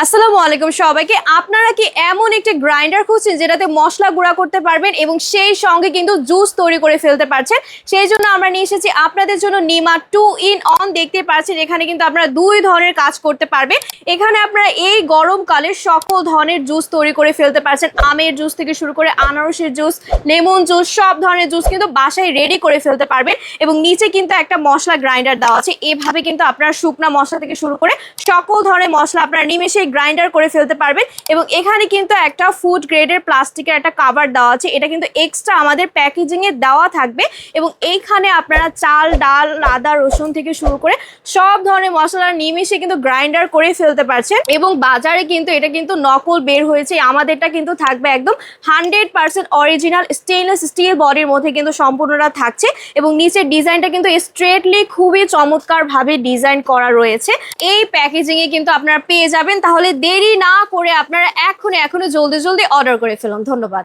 আসসালামু আলাইকুম সবাইকে। আপনারা কি এমন একটি গ্রাইন্ডার খুঁজছেন যেটাতে মশলা গুঁড়া করতে পারবেন এবং সেই সঙ্গে কিন্তু জুস তৈরি করে ফেলতে পারছেন? সেই জন্য আমরা নিয়ে এসেছি আপনাদের জন্য নিমা 2 in 1। দেখতে পাচ্ছেন এখানে কিন্তু আপনারা দুই ধরনের কাজ করতে পারবেন। এখানে আপনারা এই গরমকালে সকল ধরনের জুস তৈরি করে ফেলতে পারছেন। আমের জুস থেকে শুরু করে আনারসের জুস, লেমন জুস, সব ধরনের জুস কিন্তু বাসায় রেডি করে ফেলতে পারবেন। এবং নিচে কিন্তু একটা মশলা গ্রাইন্ডার দেওয়া আছে। এভাবে কিন্তু আপনারা শুকনা মশলা থেকে শুরু করে সকল ধরনের মশলা আপনারা নিমেষে গ্রাইন্ডার করে ফেলতে পারবেন। এবং এখানে কিন্তু একটা ফুড গ্রেডের প্লাস্টিকের একটা কাভার দেওয়া আছে, এটা কিন্তু এক্সট্রা আমাদের প্যাকেজিং এ দেওয়া থাকবে। এবং এইখানে আপনারা চাল, ডাল, আদা, রসুন থেকে শুরু করে সব ধরনের মশলা নিমেষে কিন্তু গ্রাইন্ডার করে ফেলতে পারছেন। এবং বাজারে কিন্তু এটা কিন্তু নকল বের হয়েছে, আমাদেরটা কিন্তু থাকবে একদম 100% অরিজিনাল স্টেইনলেস স্টিল বডির মধ্যে কিন্তু সম্পূর্ণটা থাকছে। এবং নিচের ডিজাইনটা কিন্তু স্ট্রেটলি খুবই চমৎকার ভাবে ডিজাইন করা রয়েছে। এই প্যাকেজিং এ কিন্তু আপনারা পেয়ে যাবেন। তাহলে দেরি না করে আপনারা এখনো জলদি অর্ডার করে ফেলুন। ধন্যবাদ।